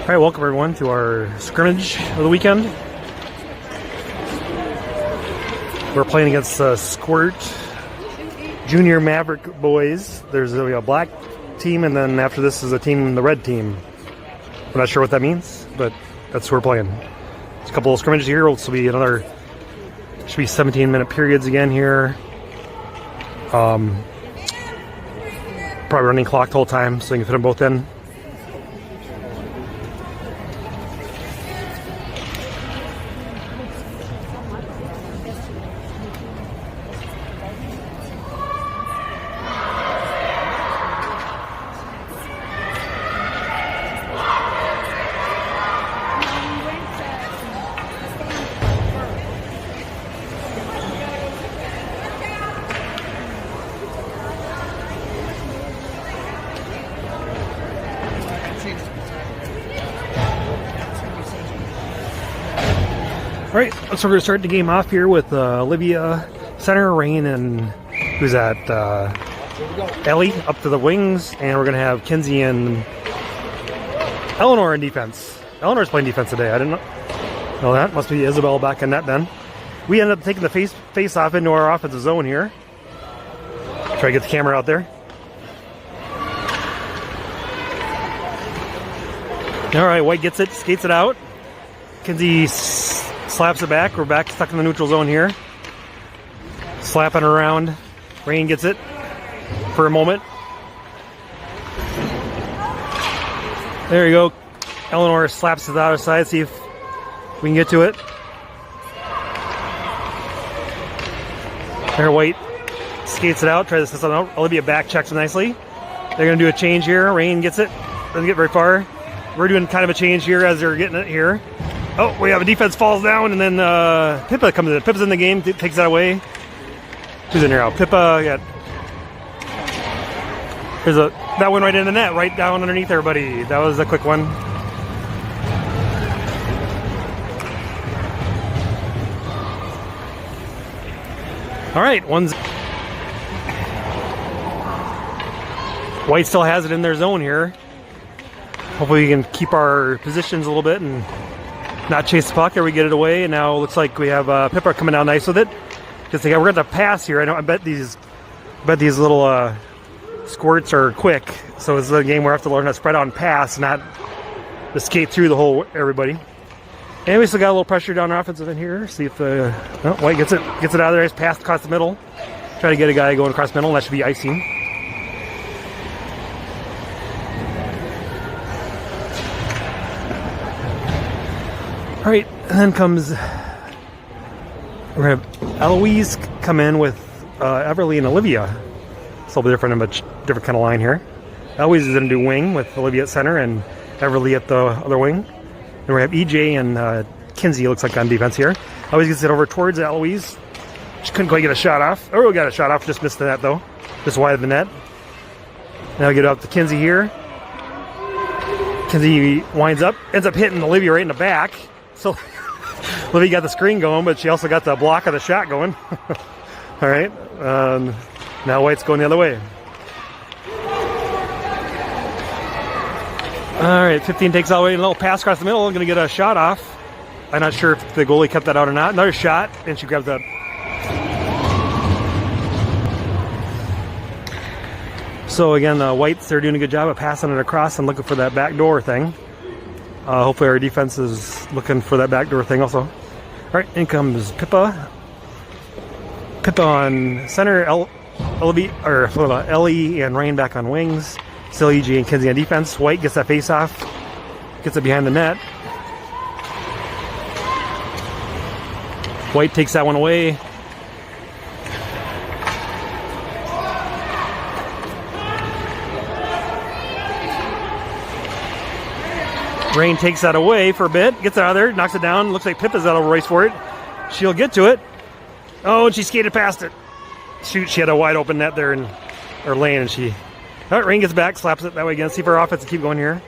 Alright, welcome everyone to our scrimmage of the weekend. We're playing against Squirt Junior Maverick boys. There's a black team, and then after this is a team, the red team. We're not sure what that means, but that's who we're playing. There's a couple of scrimmages here. This will be another, should be 17-minute periods again here. Probably running clock the whole time, so you can fit them both in. All right, so we're going to start the game off here with Olivia center, Rain, and who's that? Ellie up to the wings, and we're going to have Kinsey and Eleanor in defense. Eleanor's playing defense today. I didn't know that. Must be Isabel back in net then. We ended up taking the face off into our offensive zone here. Try to get the camera out there. All right, White gets it, skates it out. Kinsey slaps it back. We're back stuck in the neutral zone here. Slapping around. Rain gets it for a moment. There you go. Eleanor slaps it to the outer side. See if we can get to it. There, White skates it out. Tries to set something out. Olivia back checks nicely. They're going to do a change here. Rain gets it. Doesn't get very far. We're doing kind of a change here as they're getting it here. Oh, we have a defense falls down, and then Pippa comes in. Pippa's in the game, takes that away. Who's in here now? Pippa, yeah. There's that one right in the net, right down underneath everybody. That was a quick one. All right, White still has it in their zone here. Hopefully we can keep our positions a little bit and not chase the puck. There we get it away, and now it looks like we have Pippa coming down nice with it. Because we're going to pass here. I bet these little squirts are quick. So this is a game where we have to learn how to spread out and pass, not to skate through the whole everybody. And we still got a little pressure down our offensive in here. See if White gets it out of there. Just pass across the middle. Try to get a guy going across the middle. And that should be icing. All right, and then comes, we're going to have Eloise come in with Everly and Olivia. It's a little bit different, but different kind of line here. Eloise is going to do wing with Olivia at center and Everly at the other wing. Then we have EJ and Kinsey, looks like, on defense here. Eloise gets it over towards Eloise. She couldn't quite get a shot off. Oh, we got a shot off, just missed the net though. Just wide of the net. Now we get up to Kinsey here. Kinsey winds up, ends up hitting Olivia right in the back. So Olivia got the screen going, but she also got the block of the shot going. All right. Now White's going the other way. All right. 15 takes all the way. A little pass across the middle. Going to get a shot off. I'm not sure if the goalie kept that out or not. Another shot, and she grabs that. So again, Whites, they're doing a good job of passing it across and looking for that backdoor thing. Hopefully our defense is looking for that backdoor thing also. All right, in comes Pippa. Pippa on center, Ellie and Rain back on wings. Still EG and Kinsey on defense. White gets that face off, gets it behind the net. White takes that one away. Rain takes that away for a bit, gets it out of there, knocks it down. Looks like Pippa's out of a race for it. She'll get to it. Oh, and she skated past it. Shoot, she had a wide open net there in her lane, and she. All right, Rain gets back, slaps it that way again. See if our offense can keep going here.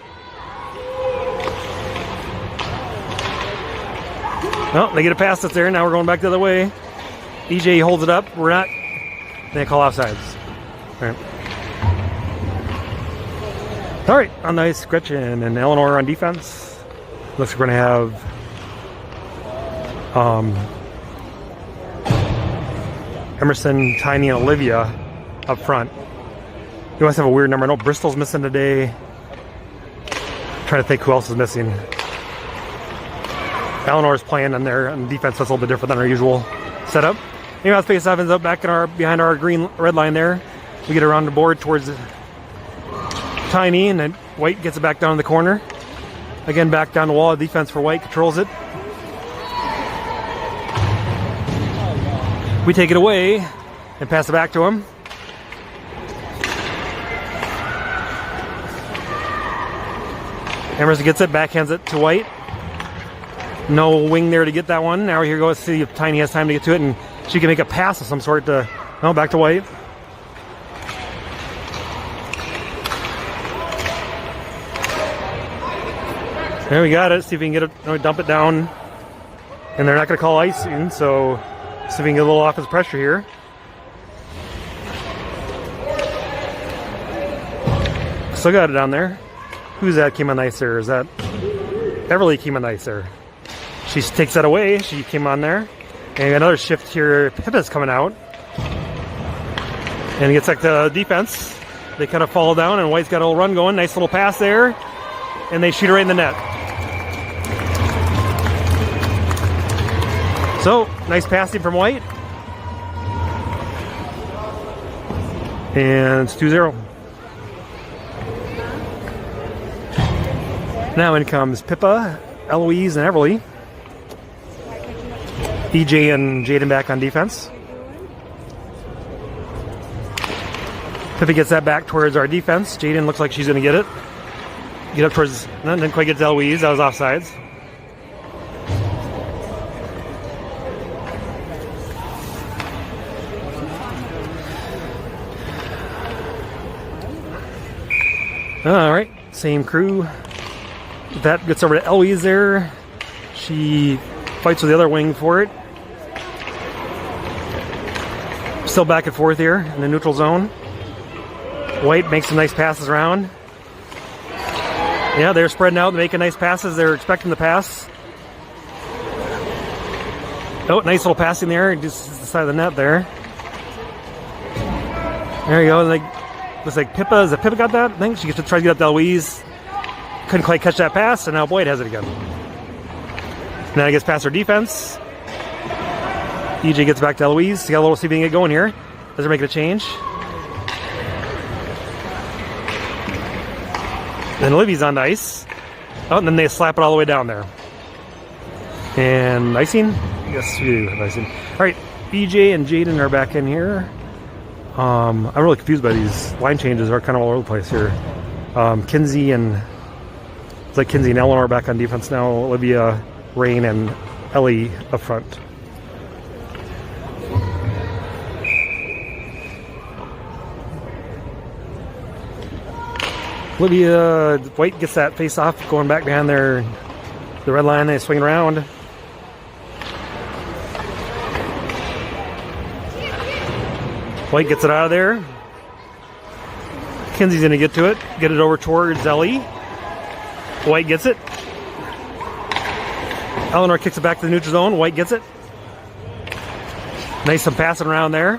Oh, they get it past us there. Now we're going back the other way. EJ holds it up. We're not. They call offsides. All right. All right, on the ice, Gretchen and Eleanor on defense. Looks like we're going to have Emerson, Tiny, and Olivia up front. You must have a weird number. I know Bristol's missing today. I'm trying to think who else is missing. Eleanor's playing on there on defense. That's a little bit different than our usual setup. Anyway, face off ends up back in behind our red line there. We get around the board towards Tiny, and then White gets it back down in the corner. Again, back down the wall. Defense for White controls it. We take it away and pass it back to him. Emerson gets it, backhands it to White. No wing there to get that one. Now here goes, see if Tiny has time to get to it, and she can make a pass of some sort to, no, back to White. There we got it. See if we can get it, dump it down. And they're not going to call icing, so see if we can get a little offensive pressure here. Still got it down there. Who's that came on ice there? Is that Everly came on ice there? She takes that away. She came on there. And another shift here. Pippa's coming out. And gets back to defense. They kind of fall down, and White's got a little run going. Nice little pass there. And they shoot her right in the net. So, nice passing from White. And it's 2-0. Now in comes Pippa, Eloise, and Everly. EJ and Jaden back on defense. Pippa gets that back towards our defense. Jaden looks like she's going to get it. Get up towards, didn't quite get to Eloise. That was offsides. All right, same crew. That gets over to Eloise there. She fights with the other wing for it. Still back and forth here in the neutral zone. White makes some nice passes around. Yeah, they're spreading out, making nice passes. They're expecting the pass. Oh, nice little passing there, just the side of the net there. There you go. Looks like Pippa. Is it Pippa got that? I think she gets to try to get up to Eloise. Couldn't quite catch that pass, and now Boyd has it again. Now he gets past her defense. EJ gets back to Eloise. Got a little, see if he can get going here. Does her make a change? Then Olivia's on the ice. Oh, and then they slap it all the way down there. And icing? Yes, we do have icing. All right, EJ and Jaden are back in here. I'm really confused by these line changes. Are kind of all over the place here. Kinsey and Eleanor are back on defense now. Olivia, Rain, and Ellie up front. Olivia White gets that face off, going back behind the red line. They swing around. White gets it out of there. Kinsey's going to get to it. Get it over towards Ellie. White gets it. Eleanor kicks it back to the neutral zone. White gets it. Nice some passing around there.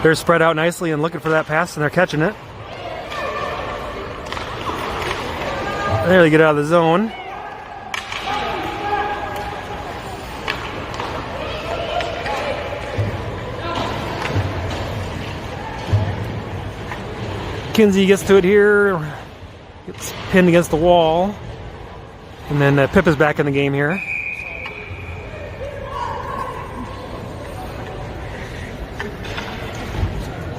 They're spread out nicely and looking for that pass, and they're catching it. There they get out of the zone. Kinsey gets to it here. Gets pinned against the wall. And then Pippa's back in the game here.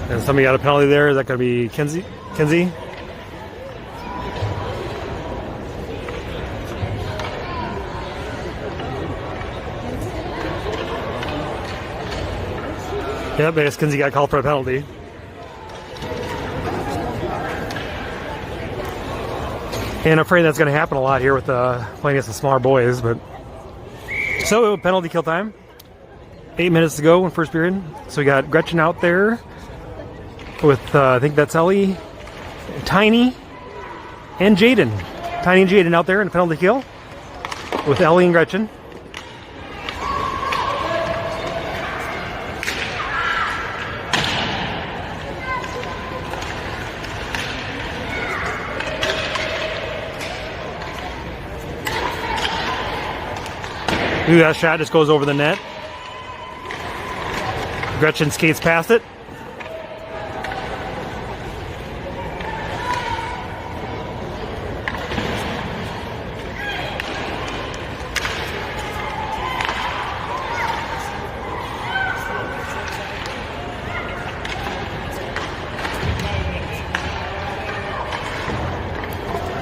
And somebody got a penalty there. Is that going to be Kinsey? Yep, I guess Kinsey got called for a penalty. And I'm afraid that's going to happen a lot here with playing against the smaller boys. But so penalty kill time. 8 minutes to go in first period. So we got Gretchen out there with I think that's Ellie, Tiny, and Jaden. Tiny and Jaden out there in the penalty kill with Ellie and Gretchen. Ooh, that shot just goes over the net. Gretchen skates past it.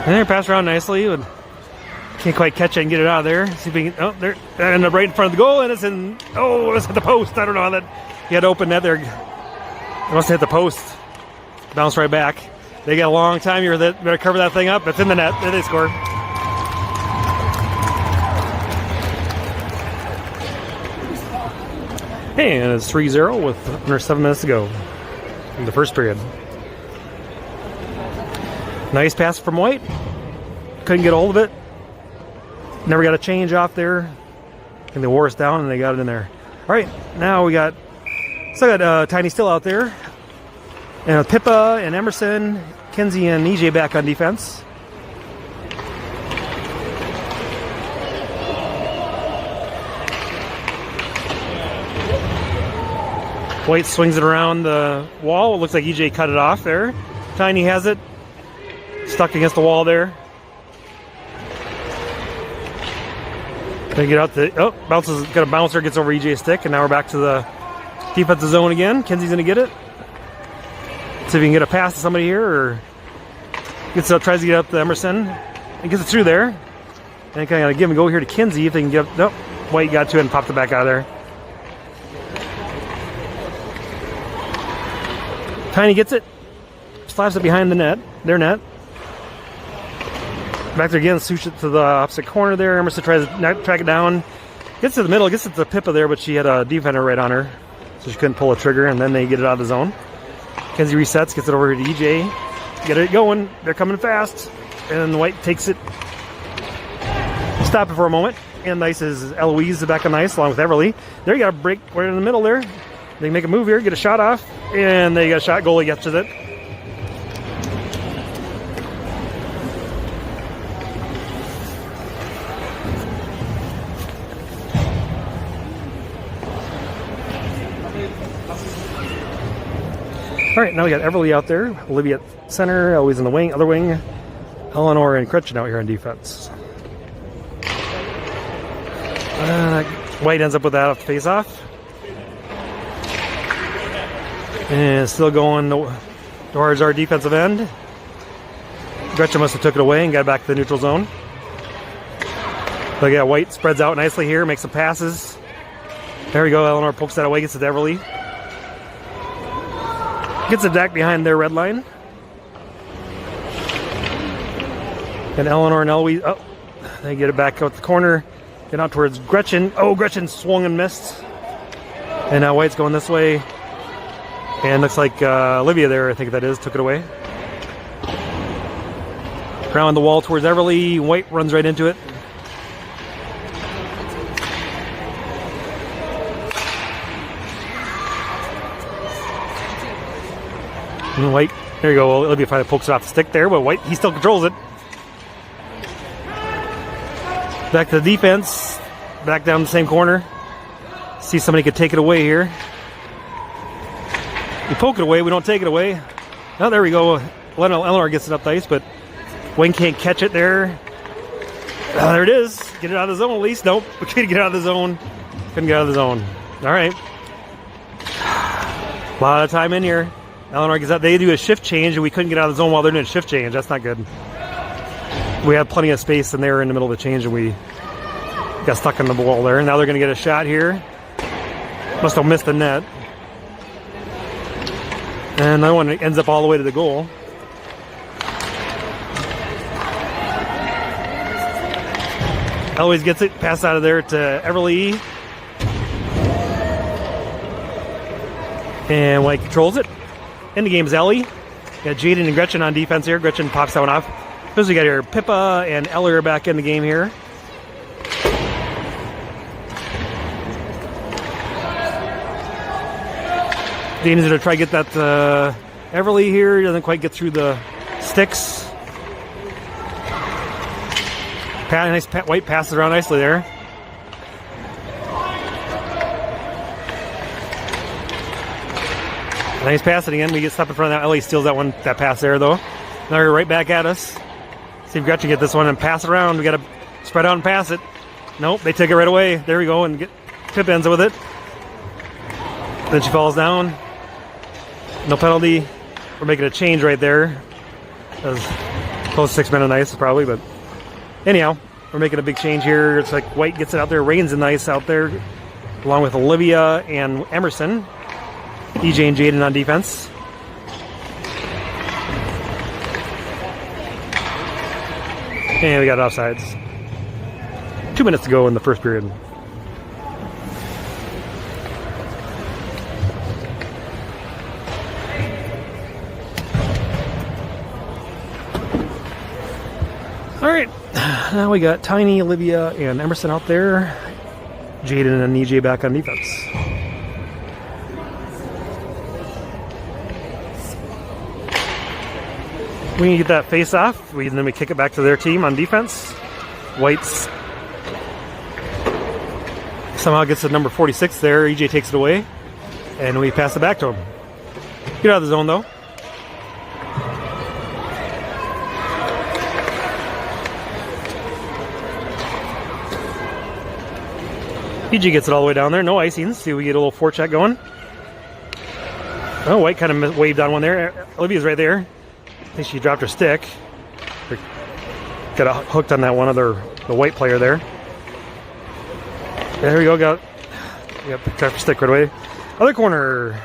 And there, pass around nicely. Can't quite catch it and get it out of there. See if we can. Oh, there. That ended up right in front of the goal, and it's in. Oh, it's hit the post. I don't know how that. He had to open that there. It must have hit the post. Bounced right back. They got a long time here. That better cover that thing up. It's in the net. There they score. And it's 3-0 with under 7 minutes to go in the first period. Nice pass from White. Couldn't get hold of it. Never got a change off there. And they wore us down and they got it in there. All right, now we got Tiny still out there. And Pippa and Emerson, Kenzie and EJ back on defense. White swings it around the wall. It looks like EJ cut it off there. Tiny has it. Stuck against the wall there. Gonna get out the bounces, got a bouncer, gets over EJ's stick, and now we're back to the defensive zone again. Kenzie's gonna get it. See if he can get a pass to somebody here, or tries to get up to Emerson and gets it through there. And kind of give and go here to Kenzie if they can get up. Nope, White got to it and popped it back out of there. Tiny gets it, slaps it behind the net, their net. Back there again, swoosh it to the opposite corner there. Emerson tries to track it down. Gets to the middle, gets it to Pippa there, but she had a defender right on her. So she couldn't pull a trigger, and then they get it out of the zone. Kenzie resets, gets it over to EJ. Get it going. They're coming fast. And White takes it. Stop it for a moment. And nice is Eloise back on ice along with Everly. There you got a break right in the middle there. They make a move here, get a shot off. And they got a shot. Goalie gets it. All right, now we got Everly out there, Olivia at center, Eloise in the wing, other wing, Eleanor and Gretchen out here on defense. White ends up with that off the face-off. And still going towards our defensive end. Gretchen must have took it away and got back to the neutral zone. But yeah, White spreads out nicely here, makes some passes. There we go, Eleanor pokes that away, gets it to Everly. Gets it back behind their red line. And Eleanor and Eloise, they get it back out the corner. Get out towards Gretchen. Oh, Gretchen swung and missed. And now White's going this way. And looks like Olivia there, I think that is, took it away. Around the wall towards Everly. White runs right into it. And White, there you go. Olivia finally pokes it off the stick there, but White, he still controls it. Back to the defense. Back down the same corner. See if somebody could take it away here. We poke it away, we don't take it away. Oh, there we go. Eleanor gets it up the ice, but Wayne can't catch it there. There it is. Get it out of the zone at least. Nope, we couldn't get out of the zone. Couldn't get out of the zone. All right. A lot of time in here. Eleanor gets out. They do a shift change, and we couldn't get out of the zone while they're doing a shift change. That's not good. We had plenty of space, and they were in the middle of the change, and we got stuck in the wall there. Now they're going to get a shot here. Must have missed the net. And that one ends up all the way to the goal. Eloise gets it, pass out of there to Everly. And White controls it. In the game is Ellie. Got Jaden and Gretchen on defense here. Gretchen pops that one off. Who's we got here? Pippa and Eller back in the game here. Dana's going to try to get that Everly here. He doesn't quite get through the sticks. Nice White passes around nicely there. Nice pass it again. We get stopped in front of that. Ellie steals that pass there though. Now you're right back at us. See if Gretchen get this one and pass it around. We got to spread out and pass it. Nope, they take it right away. There we go, and Pip ends with it. Then she falls down. No penalty. We're making a change right there. That was close to 6 men on ice probably, but anyhow, we're making a big change here. It's like White gets it out there, Rain's in ice out there, along with Olivia and Emerson. EJ and Jaden on defense. And we got offsides. 2 minutes to go in the first period. All right, now we got Tiny, Olivia, and Emerson out there. Jaden and EJ back on defense. We get that face off. Then we kick it back to their team on defense. White's somehow gets to number 46 there. EJ takes it away, and we pass it back to him. Get out of the zone though. EJ gets it all the way down there. No icings. See if we get a little forecheck going. Oh, White kind of waved on one there. Olivia's right there. I think she dropped her stick. Got hooked on that one other, the White player there. There we go. Got picked up her stick right away. Other corner.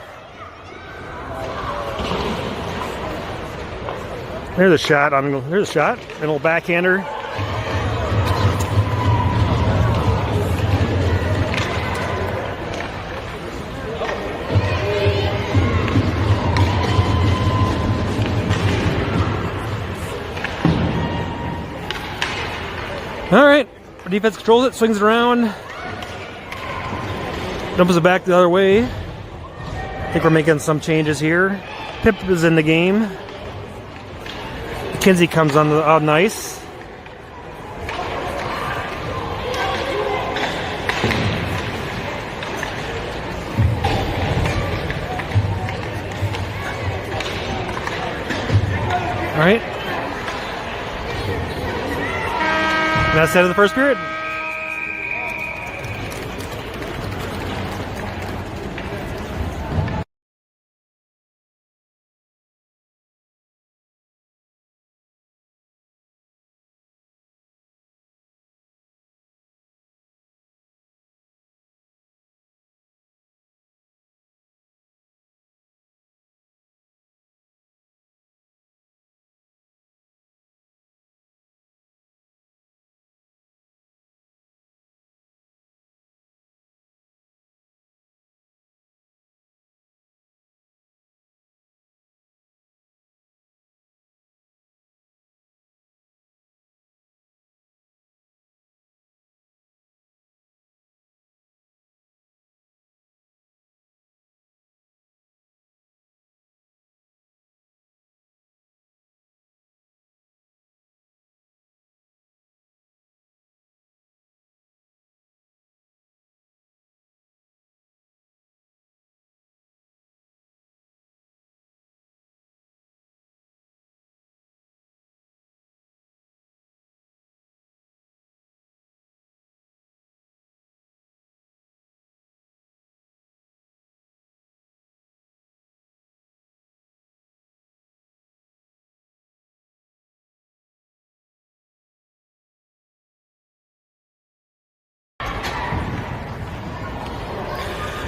There's a shot. There's a shot. An little backhander. All right, our defense controls it, swings it around, dumps it back the other way. I think we're making some changes here. Pip is in the game. McKenzie comes on the ice. All right. That's the end of the first period.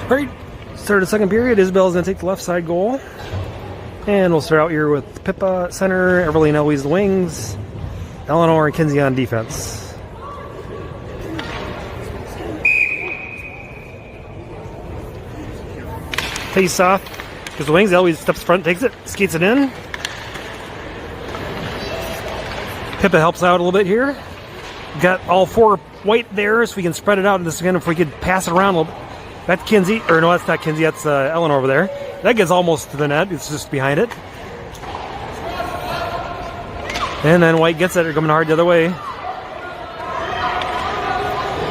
All right, start of the second period. Isabel's going to take the left side goal. And we'll start out here with Pippa at center, Everly and Eloise the wings, Eleanor and Kinsey on defense. Face off, because the wings, Eloise steps front, takes it, skates it in. Pippa helps out a little bit here. Got all 4 white there, so we can spread it out in this again if we could pass it around a little bit. That's Kinsey, or no, that's not Kinsey, that's Ellen over there. That gets almost to the net, it's just behind it. And then White gets it, they're coming hard the other way.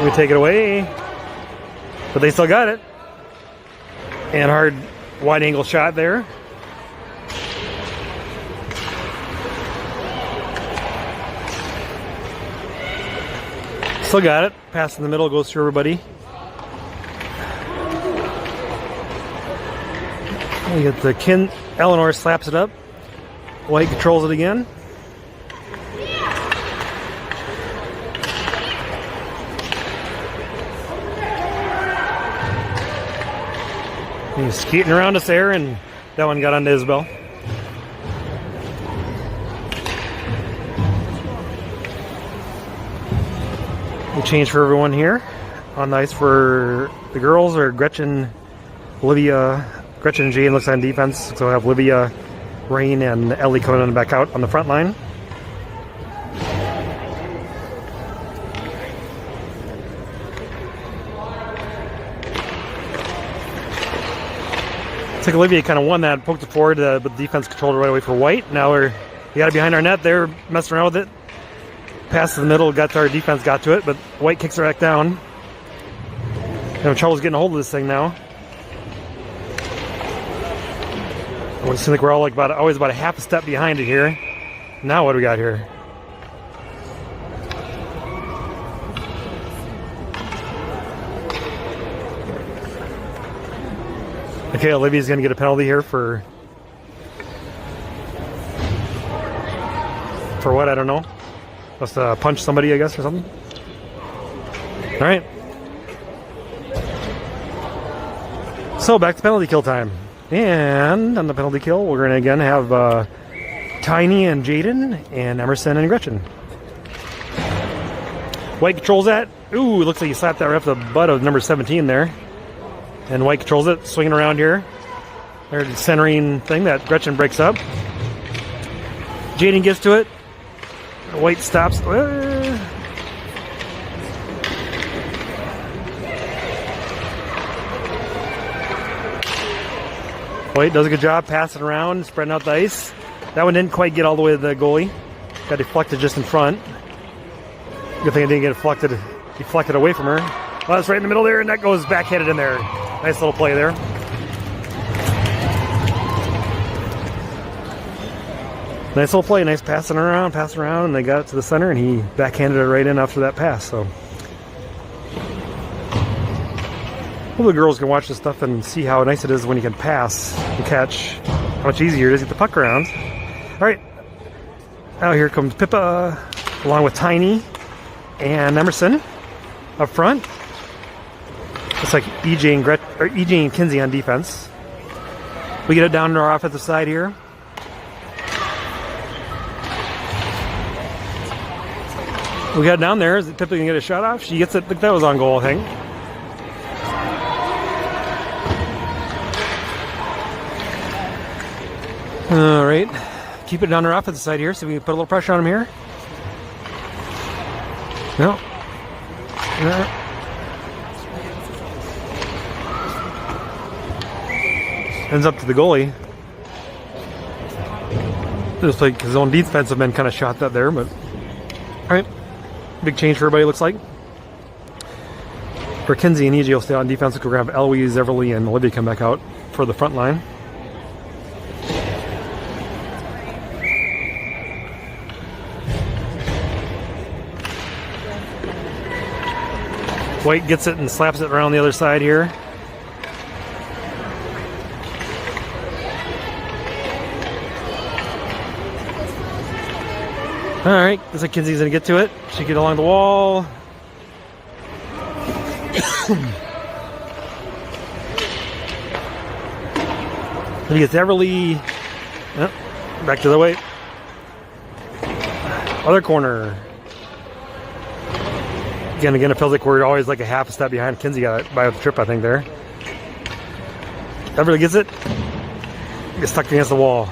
We take it away, but they still got it. And hard wide angle shot there. Still got it. Pass in the middle, goes through everybody. We get the Eleanor slaps it up. White controls it again. He's skating around us there, and that one got onto Isabel. We change for everyone here. On the ice for the girls are Gretchen, Olivia, Gretchen and Jane looks on defense. So we have Olivia, Rain, and Ellie coming back out on the front line. It's like Olivia kind of won that, poked it forward, but the defense controlled it right away for White. Now we got it behind our net. They're messing around with it. Pass to the middle, got to our defense, got to it, but White kicks her back down. Having trouble getting a hold of this thing now. It seems like we're all like always about a half a step behind it here. Now what do we got here? Okay, Olivia's going to get a penalty here for what? I don't know. Must punch somebody, I guess, or something. All right. So back to penalty kill time. And on the penalty kill, we're going to again have Tiny and Jaden and Emerson and Gretchen. White controls that. Ooh, looks like he slapped that right off the butt of number 17 there. And White controls it, swinging around here. There's the centering thing that Gretchen breaks up. Jaden gets to it. White stops. White does a good job passing around, spreading out the ice. That one didn't quite get all the way to the goalie. Got deflected just in front. Good thing it didn't get deflected away from her. Well, that's right in the middle there, and that goes backhanded in there. Nice little play there. Nice little play, nice passing around, and they got it to the center, and he backhanded it right in after that pass. So, well, the girls can watch this stuff and see how nice it is when you can pass and catch. How much easier it is to get the puck around. All right, now here comes Pippa, along with Tiny and Emerson up front. It's like EJ and Kinsey on defense. We get it down to our offensive side here. We got it down there. Is it Pippa can get a shot off? She gets it. I think that was on goal, I think. All right. Keep it down our offensive side here. So we can put a little pressure on them here. No. Ends up to the goalie. Just like his own defensive men kind of shot that there, but all right. Big change for everybody, looks like. For Kinsey and EJ will stay on defense. We're going to have Eloise, Everly, and Olivia come back out for the front line. White gets it and slaps it around the other side here. All right, looks like Kinsey's gonna get to it. She get along the wall. Then he gets Everly. Yep. Back to the way. Other corner. Again, it feels like we're always like a half a step behind. Kinsey got it by the trip, I think, there. Everly gets it. Gets stuck against the wall.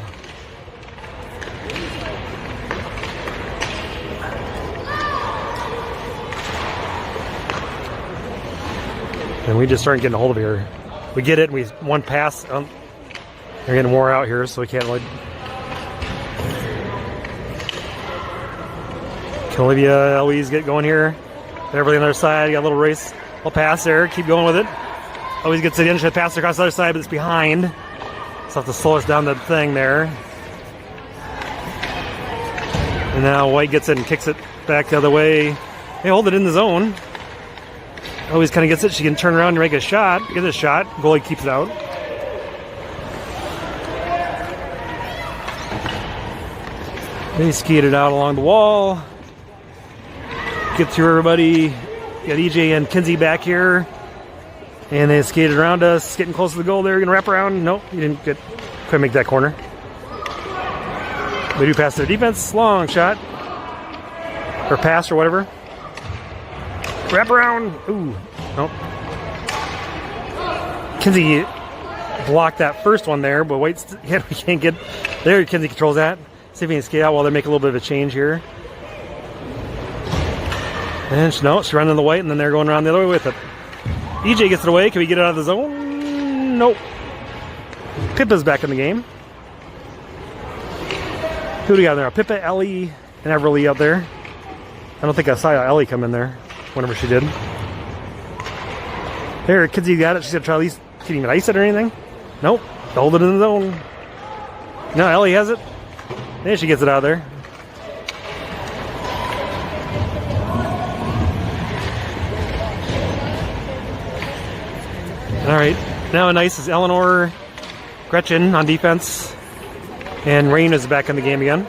And we just started getting a hold of it here. We get it, and we one pass. They're getting wore out here, so we can't really. Can Olivia Eloise get going here? Everybody on the other side, got a little race. I'll pass there, keep going with it. Always gets it in, should pass across the other side, but it's behind. So have to slow us down the thing there. And now White gets it and kicks it back the other way. They hold it in the zone. Always kind of gets it. She can turn around and make a shot. Get a shot. Goalie keeps it out. They skated out along the wall. Get through everybody. Got EJ and Kinsey back here. And they skated around us, getting close to the goal. They're going to wrap around. Nope, you couldn't make that corner. They do pass their defense. Long shot. Or pass or whatever. Wrap around. Ooh. Nope. Kinsey blocked that first one there, but White's, we can't get there. Kinsey controls that. See if he can skate out while they make a little bit of a change here. And she's running the White, and then they're going around the other way with it. EJ gets it away. Can we get it out of the zone? Nope. Pippa's back in the game. Who do we got there? Pippa, Ellie, and Everly out there. I don't think I saw Ellie come in there whenever she did. There, Kinsey got it. She's going to try at least, can you even ice it or anything? Nope. Hold it in the zone. No, Ellie has it. And she gets it out of there. All right. Now on ice is Eleanor, Gretchen on defense. And Rain is back in the game again.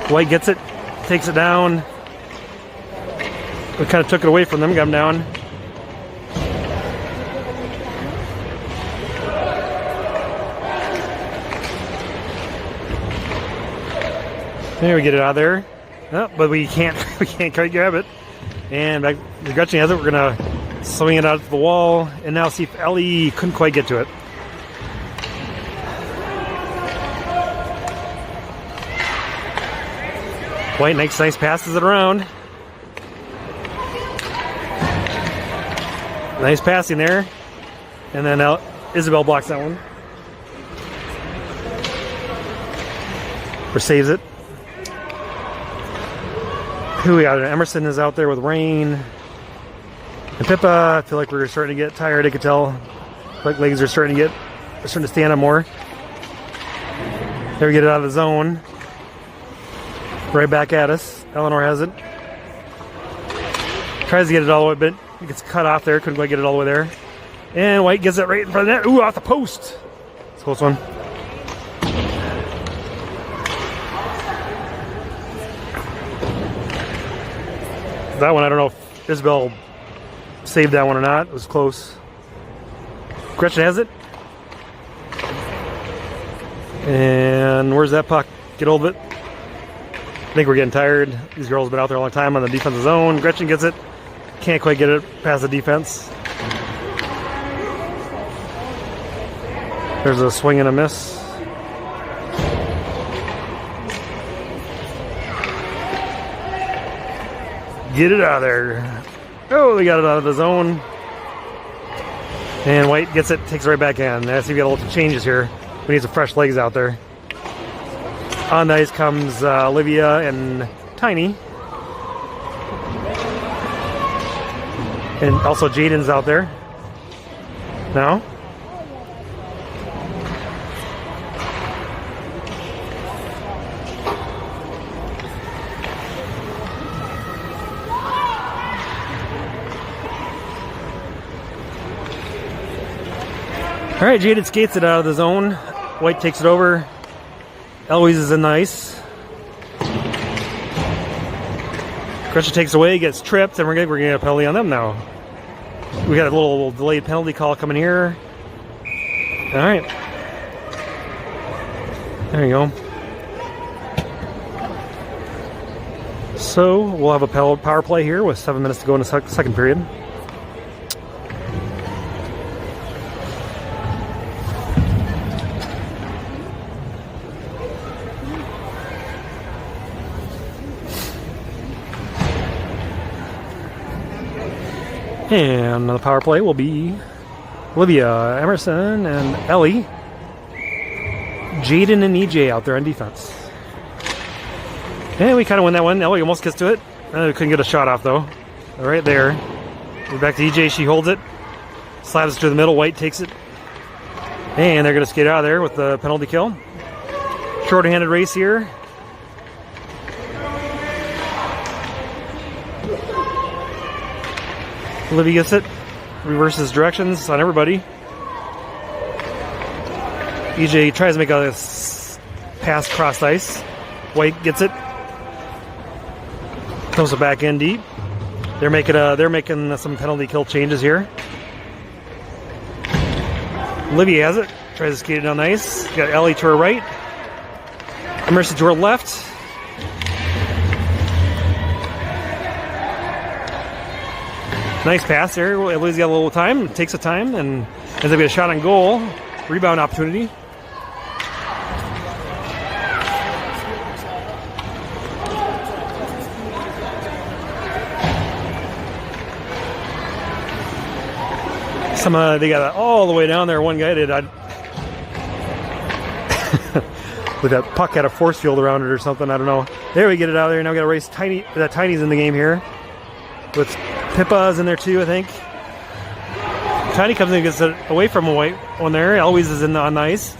White gets it. Takes it down. We kind of took it away from them. Got them down. There, we get it out of there. Oh, but we can't quite grab it. And back, Gretchen has it. We're going to swing it out to the wall. And now see if Ellie couldn't quite get to it. White makes nice passes it around. Nice passing there. And then Isabel blocks that one. Or saves it. Who we got? Emerson is out there with Rain. And Pippa, I feel like we're starting to get tired. I could tell. Like legs are starting to stand up more. There we get it out of the zone. Right back at us. Eleanor has it. Tries to get it all the way, but it gets cut off there. Couldn't quite get it all the way there. And White gets it right in front of the net. Ooh, off the post. It's a close one. That one, I don't know if Isabel saved that one or not. It was close. Gretchen has it. And where's that puck? Get hold of it. I think we're getting tired. These girls have been out there a long time on the defensive zone. Gretchen gets it. Can't quite get it past the defense. There's a swing and a miss. Get it out of there. Oh, they got it out of the zone. And White gets it, takes it right back in. I see we got a little changes here. We need some fresh legs out there. On the ice comes Olivia and Tiny. And also Jaden's out there now. All right, Jaden skates it out of the zone. White takes it over. Eloise is in the ice. Gretchen takes away, gets tripped, and we're gonna get a penalty on them now. We got a little delayed penalty call coming here. All right. There you go. So we'll have a power play here with 7 minutes to go in the second period. And on the power play will be Olivia, Emerson, and Ellie. Jaden and EJ out there on defense. And we kind of win that one. Ellie almost gets to it. Couldn't get a shot off though. Right there. We're back to EJ. She holds it. Slabs it to the middle. White takes it. And they're going to skate out of there with the penalty kill. Short-handed race here. Olivia gets it. Reverses directions on everybody. EJ tries to make a pass cross ice. White gets it. Comes it back in deep. They're making some penalty kill changes here. Olivia has it. Tries to skate it on ice. Got Ellie to her right. Emerson to her left. Nice pass there. Ellie's got a little time. Takes the time and ends up getting a shot on goal. Rebound opportunity. They got it all the way down there. One guy did. With that puck had a force field around it or something. I don't know. There we get it out of there. Now we got to race Tiny. That Tiny's in the game here. With Pippa's in there too, I think. Tiny comes in and gets it away from a White one there. Eloise is on the ice.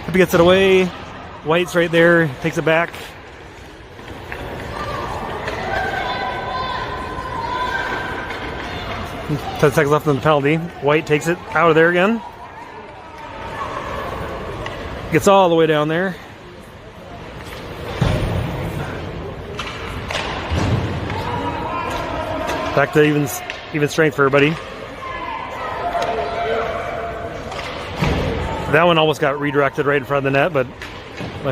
Pippa gets it away. White's right there. Takes it back. 10 seconds left on the penalty. White takes it out of there again. Gets all the way down there. Back to even strength for everybody. That one almost got redirected right in front of the net, but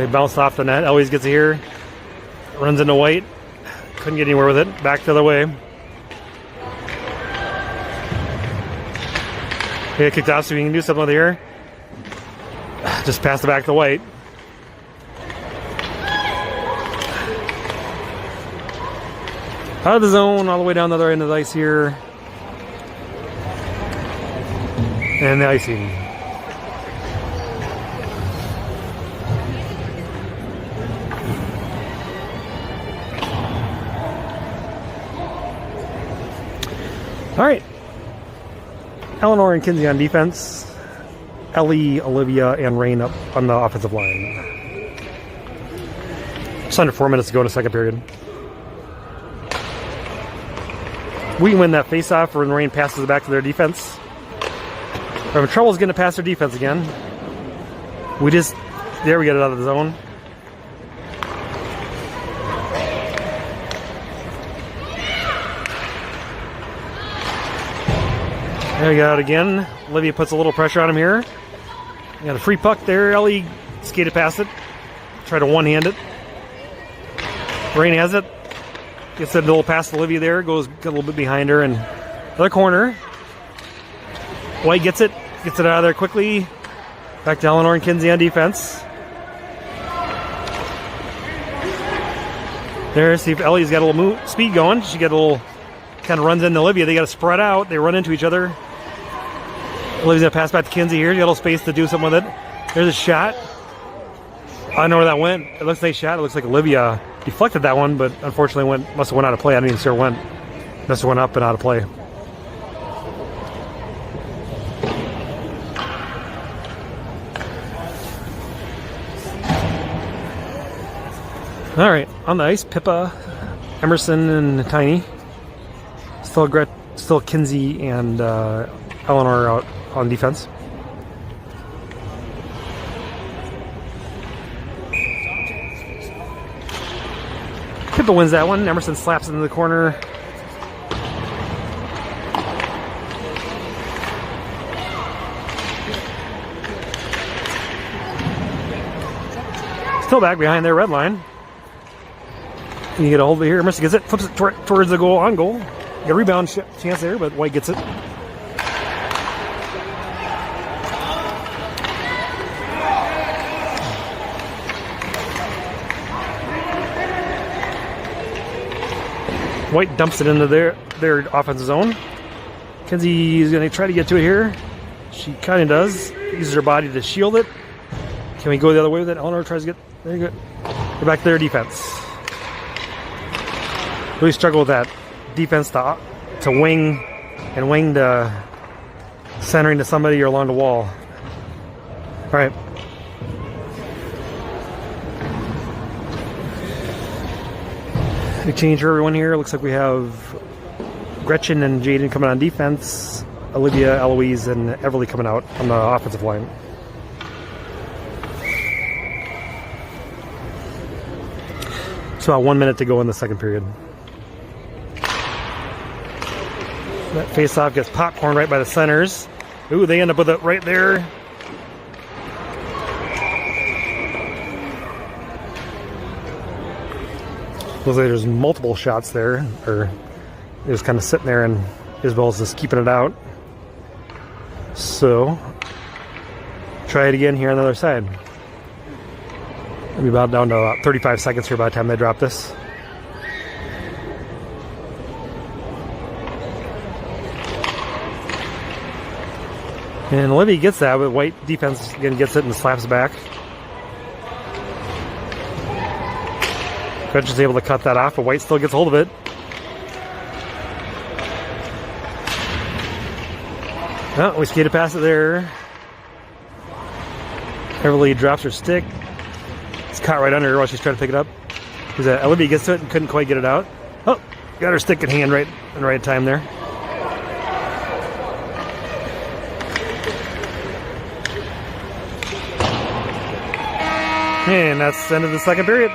he bounced off the net. Eloise gets it here. Runs into White. Couldn't get anywhere with it. Back the other way. He kicked off so we can do something with here. Just pass it back to White. Out of the zone, all the way down the other end of the ice here. And the icing. All right. Eleanor and Kinsey on defense. Ellie, Olivia, and Rain up on the offensive line. Just under 4 minutes to go in the second period. We win that face-off when Rain passes it back to their defense. We're having trouble getting to pass their defense again. There we get it out of the zone. There we got it again. Olivia puts a little pressure on him here. We got a free puck there. Ellie skated past it. Try to one-hand it. Rain has it. Gets a little pass to Olivia there. Goes a little bit behind her. And other corner. White gets it. Gets it out of there quickly. Back to Eleanor and Kinsey on defense. There, see if Ellie's got a little speed going. She got a little, kind of runs into Olivia. They got to spread out. They run into each other. Olivia's going to pass back to Kinsey here. She got a little space to do something with it. There's a shot. I don't know where that went. It looks like a shot. It looks like Olivia deflected that one, but unfortunately must have went out of play. I didn't even see where it went. Must have went up and out of play. All right, on the ice, Pippa, Emerson, and Tiny. Still Kinsey and Eleanor out on defense. Pippa wins that one. Emerson slaps it into the corner. Still back behind their red line. And you get a hold of it here. Emerson gets it, flips it towards the goal, on goal. Got a rebound chance there, but White gets it. White dumps it into their offensive zone. Kenzie's going to try to get to it here. She kind of does. Uses her body to shield it. Can we go the other way with it? Eleanor tries to get... There you go. We're back to their defense. Really struggle with that defense to wing and wing to centering to somebody or along the wall. All right. We change everyone here. Looks like we have Gretchen and Jaden coming on defense. Olivia, Eloise, and Everly coming out on the offensive line. So about 1 minute to go in the second period. That face-off gets popcorn right by the centers. Ooh, they end up with it right there. Looks like there's multiple shots there, or it was kind of sitting there, and Isabel's just keeping it out. So, try it again here on the other side. We'll be about down to about 35 seconds here by the time they drop this. And Olivia gets that, but white defense again gets it and slaps back. Gretchen's able to cut that off, but white still gets hold of it. Oh, we skated past it there. Everly drops her stick. It's caught right under her while she's trying to pick it up. Olivia gets to it and couldn't quite get it out. Oh, got her stick in hand right in the right time there. And that's the end of the second period.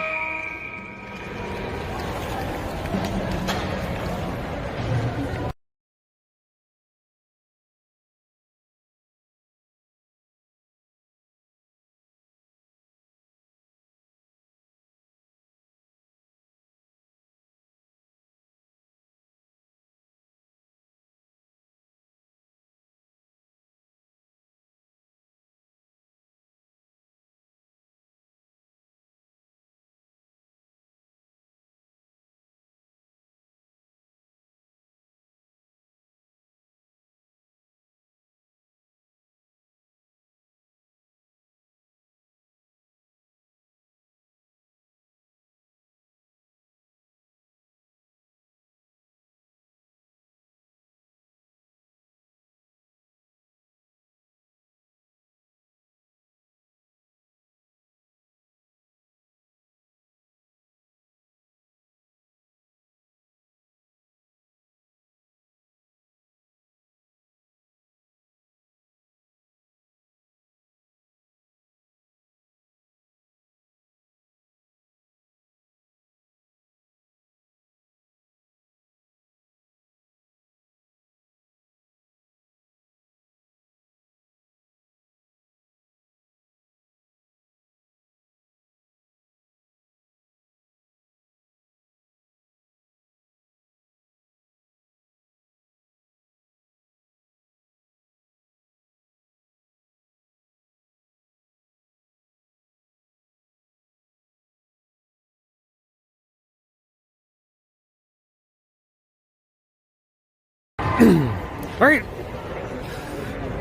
All right.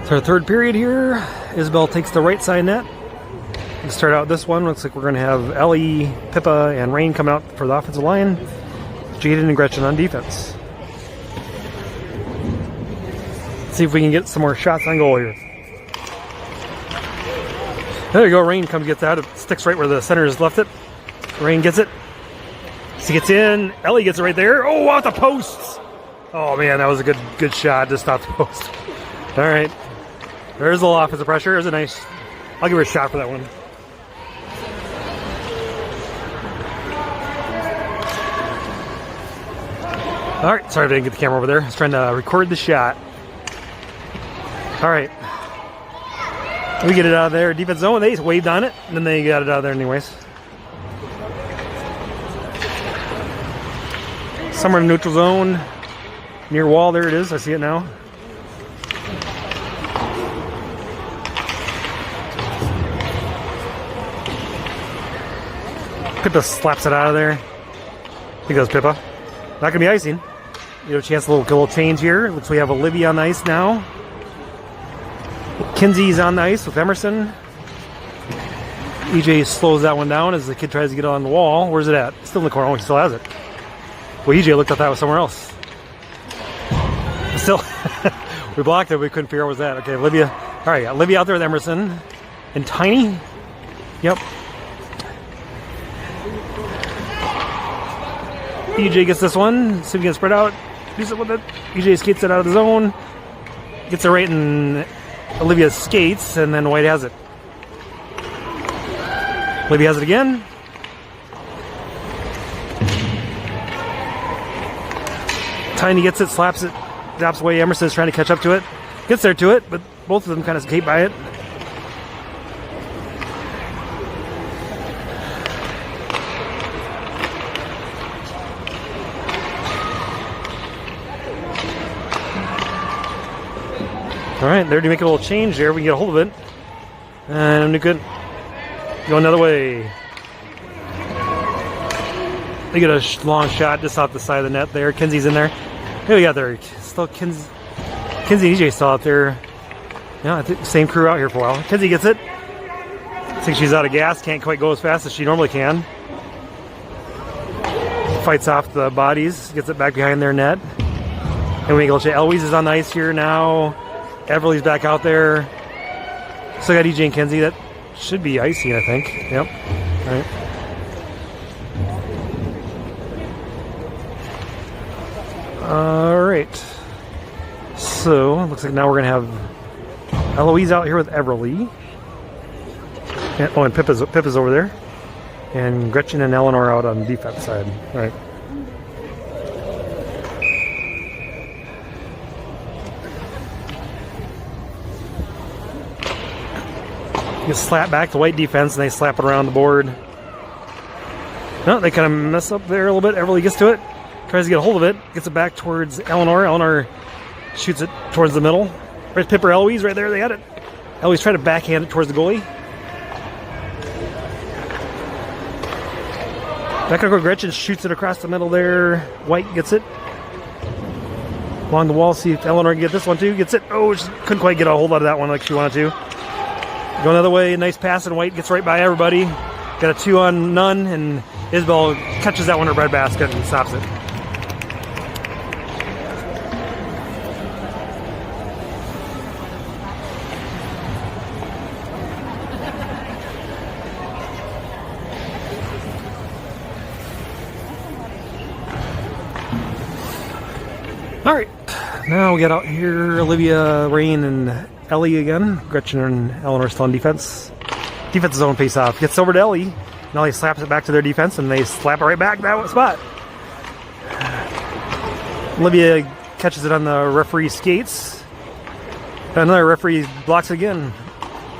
So our third period here. Isabel takes the right side net. Let's start out this one. Looks like we're going to have Ellie, Pippa, and Rain coming out for the offensive line. Jaden and Gretchen on defense. Let's see if we can get some more shots on goal here. There you go. Rain comes gets out. It sticks right where the center has left it. Rain gets it. She gets in. Ellie gets it right there. Oh, off the posts. Oh man, that was a good shot. Just off the post. All right. There's a little offensive pressure. There's a nice. I'll give her a shot for that one. All right. Sorry if I didn't get the camera over there. I was trying to record the shot. All right. We get it out of there. Defense zone. They waved on it, and then they got it out of there anyways. Somewhere in the neutral zone. Near wall, there it is. I see it now. Pippa slaps it out of there. I think that was Pippa. Not going to be icing. chance a little change here. Looks like we have Olivia on the ice now. Kinsey's on the ice with Emerson. EJ slows that one down as the kid tries to get it on the wall. Where's it at? Still in the corner. Oh, he still has it. Well, EJ looked like that was somewhere else. Still, we blocked it. We couldn't figure out what was that. Okay, Olivia. All right, Olivia out there with Emerson. And Tiny. Yep. EJ gets this one. See if he can spread out. Do something with it. EJ skates it out of the zone. Gets it right in Olivia's skates, and then White has it. Olivia has it again. Tiny gets it, slaps it, drops away. Emerson is trying to catch up to it. Gets there to it, but both of them kind of skate by it. All right, there to make a little change there. We can get a hold of it. And we could go another way. They get a long shot just off the side of the net there. Kinsey's in there. Who we got there? Still Kinsey and EJ still out there. Yeah, I think same crew out here for a while. Kinsey gets it. I think she's out of gas. Can't quite go as fast as she normally can. Fights off the bodies. Gets it back behind their net. And we go to Eloise is on the ice here now. Everly's back out there. Still got EJ and Kinsey. That should be icing, I think. Yep. All right. All right. So, looks like now we're going to have Eloise out here with Everly. And Pippa's over there. And Gretchen and Eleanor out on the defense side. All right. Gets slapped back to White defense, and they slap it around the board. No, they kind of mess up there a little bit. Everly gets to it, tries to get a hold of it, gets it back towards Eleanor. Eleanor shoots it towards the middle. Where's Pippa or Eloise? Right there, they got it. Eloise tried to backhand it towards the goalie. Back over Gretchen, shoots it across the middle there. White gets it. Along the wall, see if Eleanor can get this one too. Gets it. Oh, she couldn't quite get a hold out of that one like she wanted to. Go another way, nice pass, and White gets right by everybody. Got a 2-on-none, and Isabel catches that one in her breadbasket and stops it. All right, now we got out here Olivia, Rain, and Ellie again. Gretchen and Eleanor still on defense. Defense zone face off. Gets over to Ellie. Ellie slaps it back to their defense, and they slap it right back that spot. Olivia catches it on the referee's skates. Another referee blocks it again.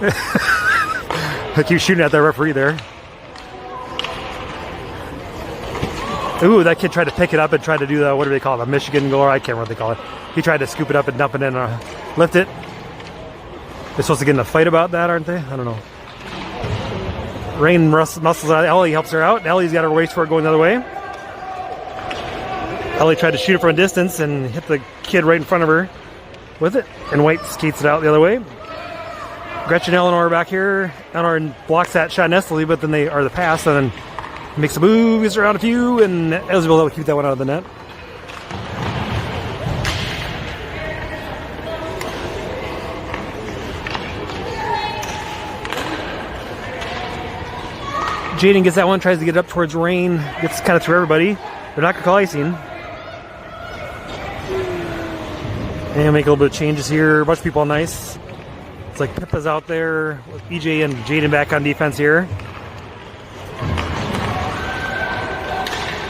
I keep shooting at that referee there. Ooh, that kid tried to pick it up and tried to do the, what do they call it, a Michigan goal? I can't remember what they call it. He tried to scoop it up and dump it in, lift it. They're supposed to get in a fight about that, aren't they? I don't know. Rain muscles out. Ellie helps her out. Ellie's got her waist for it going the other way. Ellie tried to shoot it from a distance and hit the kid right in front of her with it. And White skates it out the other way. Gretchen and Eleanor back here. Eleanor blocks that shot nestily, but then the pass, and then makes a move, gets around a few, and Isabel will keep that one out of the net. Jaden gets that one, tries to get it up towards Rain, gets kind of through everybody. They're not going to call icing. And make a little bit of changes here. A bunch of people on ice. It's like Pippa's out there with EJ and Jaden back on defense here.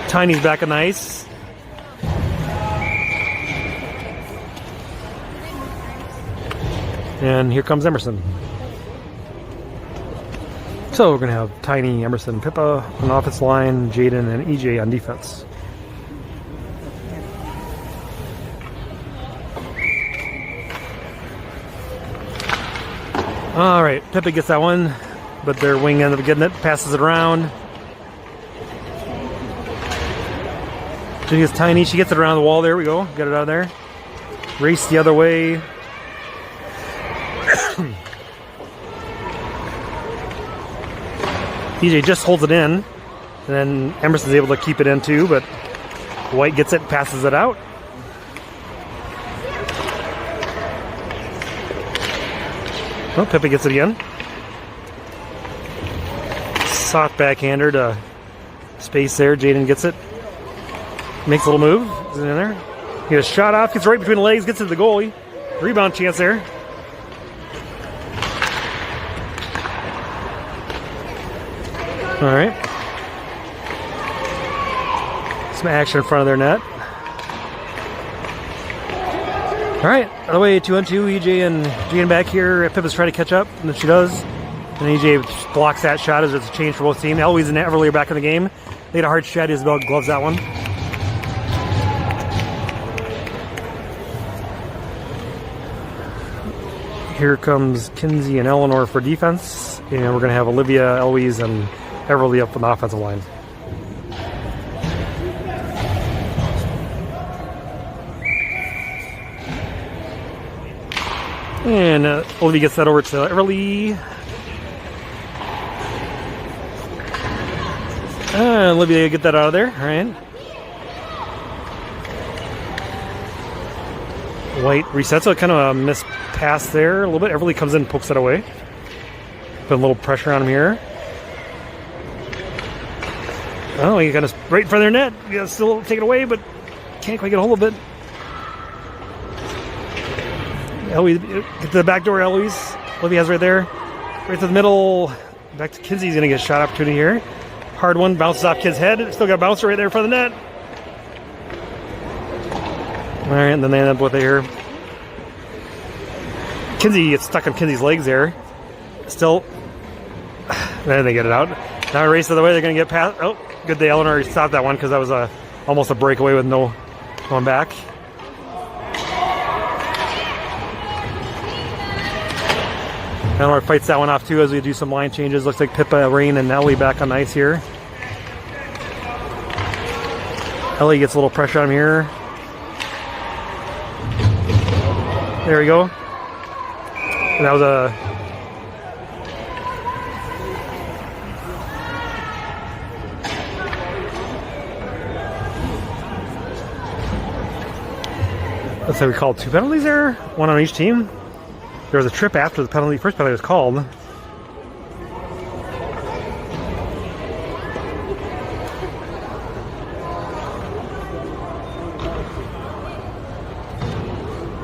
Tiny's back on ice. And here comes Emerson. So we're going to have Tiny, Emerson, Pippa on the offense line, Jaden, and EJ on defense. All right, Pippa gets that one, but their wing ended up getting it, passes it around. She gets tiny. She gets it around the wall. There we go. Get it out of there. Race the other way. EJ just holds it in. And then Emerson's able to keep it in too, but White gets it, passes it out. Oh, Pippa gets it again. Soft backhander to space there. Jaden gets it. Makes a little move. Is it in there? He gets a shot off. Gets right between the legs. Gets to the goalie. Rebound chance there. All right. Some action in front of their net. All right. Other way, 2-on-2. EJ and Jaden back here. Pippa's trying to catch up, and then she does. And EJ blocks that shot as it's a change for both teams. Eloise and Everly are back in the game. They had a hard shot. Isabel gloves that one. Here comes Kinsey and Eleanor for defense. And we're going to have Olivia, Eloise, and Everly up on the offensive line. And Olivia gets that over to Everly. Olivia, get that out of there. All right. White resets, so kind of a missed pass there a little bit. Everly comes in and pokes it away. Put a little pressure on him here. Oh, he got us right in front of their net. You gotta still take it away, but can't quite get a hold of it. Eloise, get to the back door, Eloise. Olivia has right there. Right to the middle. Back to Kinsey. He's going to get a shot opportunity here. Hard one. Bounces off Kid's head. Still got a bouncer right there in front of the net. All right, and then they end up with it here. Kinsey gets stuck on Kinsey's legs there. Still. Then they get it out. Now a race to the way. They're going to get past. Oh, good day. Eleanor stopped that one because that was almost a breakaway with no going back. Eleanor fights that one off too as we do some line changes. Looks like Pippa, Rain, and Ellie back on ice here. Ellie gets a little pressure on him here. There we go. And that was a... Let's say we called 2 penalties there. One on each team. There was a trip after the penalty. First penalty was called.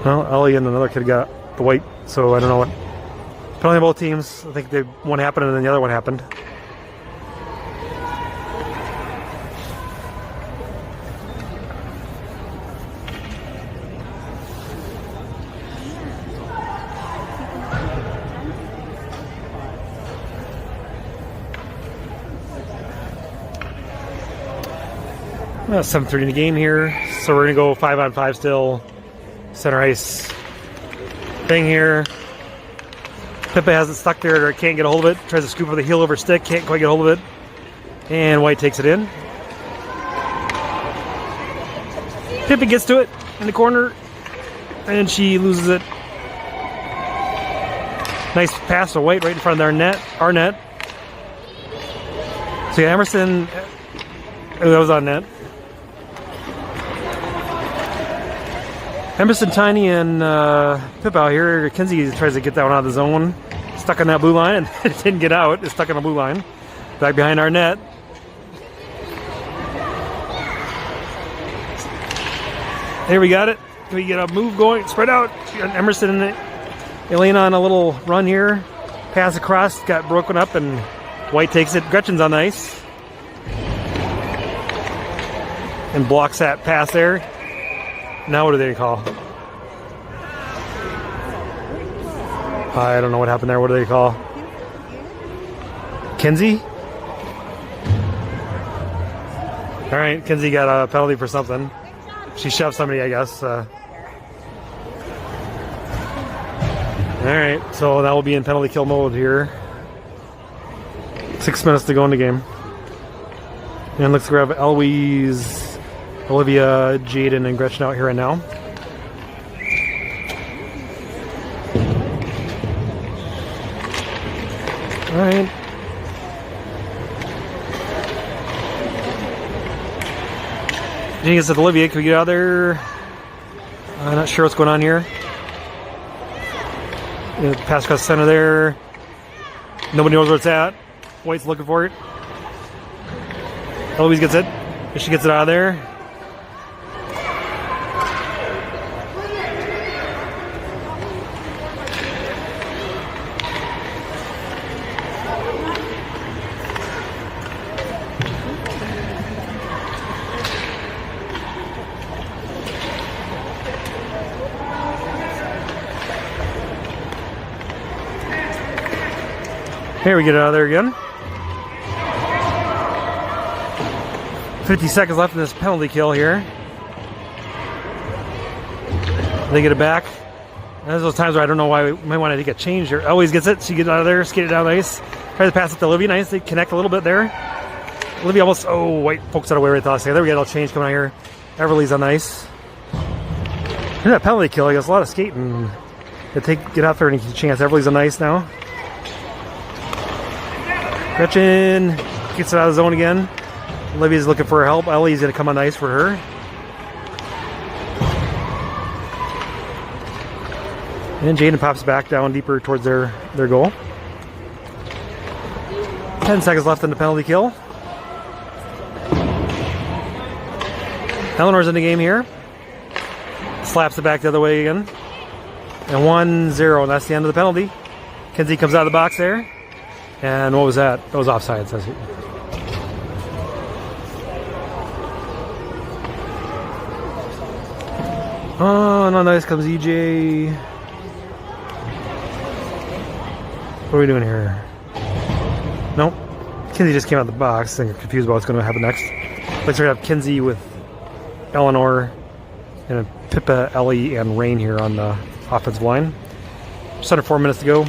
Well, Ellie and another kid got the white, so I don't know what. Penalty on both teams. I think one happened and then the other one happened. Well, 7:30 in the game here, so we're gonna go 5-on-5 still. Center ice thing here. Pippa has it stuck there, or can't get a hold of it. Tries to scoop with a heel over stick, can't quite get a hold of it. And White takes it in. Pippa gets to it in the corner, and she loses it. Nice pass to White right in front of their net, our net. So yeah, Emerson, that was on net. Emerson, Tiny, and Pip out here. Kinsey tries to get that one out of the zone. Stuck on that blue line, and it didn't get out. It's stuck on the blue line. Back behind our net. There we got it. We get a move going. Spread out. Emerson and Elena on a little run here. Pass across. Got broken up, and White takes it. Gretchen's on the ice. And blocks that pass there. Now what do they call? I don't know what happened there. What do they call? Kinsey? All right, Kinsey got a penalty for something. She shoved somebody, I guess. All right, so that will be in penalty kill mode here. 6 minutes to go in the game. And looks like we have Eloise, Olivia, Jaden, and Gretchen out here right now. All right. Jenny gets to Olivia. Can we get out of there? I'm not sure what's going on here. Pass across the center there. Nobody knows where it's at. White's looking for it. Eloise gets it. She gets it out of there. Here we get it out of there again. 50 seconds left in this penalty kill here. They get it back. There's those times where I don't know why we might want to get changed here. Always gets it. She gets out of there, skate it down nice. Tries to pass it to Olivia. Nice. They connect a little bit there. Olivia almost, White pokes it away right at the last second. There we get a little change coming out here. Everly's on ice. Here's that penalty kill. I guess a lot of skating. Get out there and get a chance. Everly's on ice now. Gretchen gets it out of the zone again. Olivia's looking for help. Ellie's going to come on ice for her. And Jaden pops back down deeper towards their goal. 10 seconds left in the penalty kill. Eleanor's in the game here. Slaps it back the other way again. And 1-0, and that's the end of the penalty. Kinsey comes out of the box there. And what was that? That was offside, says it. Oh, no, nice comes EJ. What are we doing here? Nope. Kinsey just came out of the box. I'm confused about what's going to happen next. Let's have Kinsey with Eleanor and Pippa, Ellie, and Rain here on the offensive line. Just under 4 minutes to go.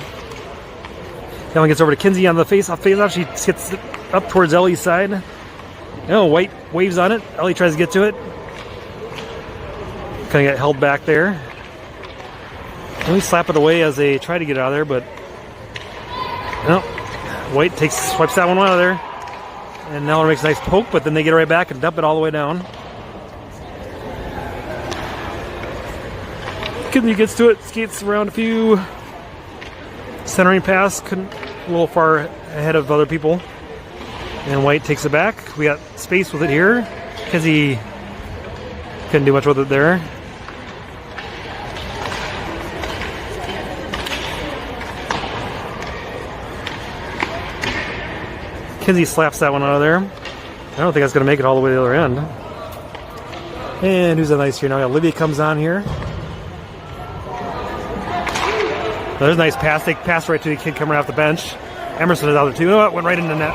Ellen gets over to Kinsey on the face-off. She gets up towards Ellie's side. White waves on it. Ellie tries to get to it. Kind of get held back there. And we slap it away as they try to get out of there, but White swipes that one out of there. And Eleanor makes a nice poke, but then they get it right back and dump it all the way down. Kinsey gets to it, skates around a few. Centering pass, a little far ahead of other people. And White takes it back. We got space with it here. Kinsey couldn't do much with it there. Kinsey slaps that one out of there. I don't think that's going to make it all the way to the other end. And who's on ice here now? Olivia comes on here. There's a nice pass. They pass right to the kid coming off the bench. Emerson is out there too. Oh, it went right into the net.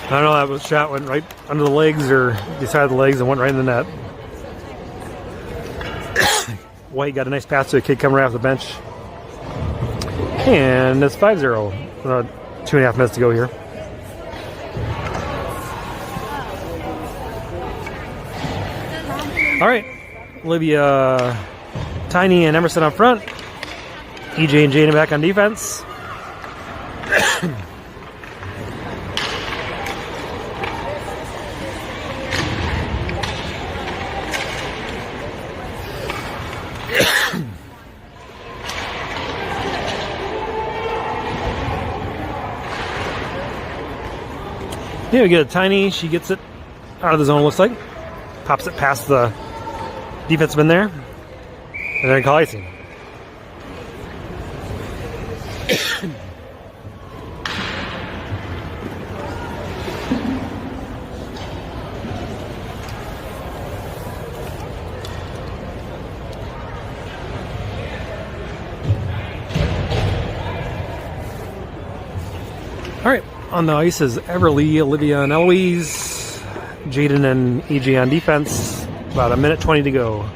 I don't know, that shot went right under the legs or beside the legs and went right in the net. White got a nice pass to a kid coming right off the bench. And it's 5-0. 2.5 minutes to go here. All right. Olivia, Tiny, and Emerson up front. EJ and Jaden back on defense. Yeah, we get a Tiny. She gets it out of the zone, looks like. Pops it past the defenseman there. And then call icing. All right, on the ice is Everly, Olivia, and Eloise. Jaden and EJ on defense. About 1:20 to go.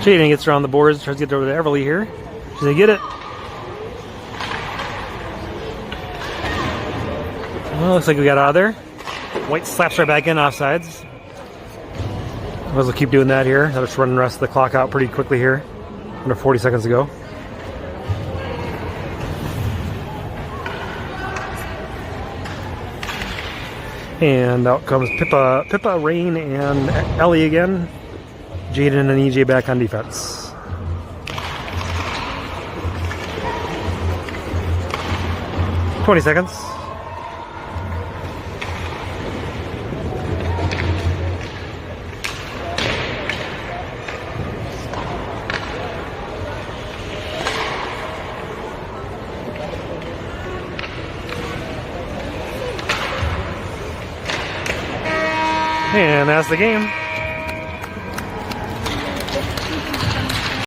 Jaden gets around the boards, tries to get over to Everly here. She's gonna get it. Well, looks like we got out of there. White slaps right back in offsides. We'll keep doing that here. I'll just run the rest of the clock out pretty quickly here. Under 40 seconds to go. And out comes Pippa, Rain, and Ellie again. Jaden and EJ back on defense. "20 seconds. And that's the game.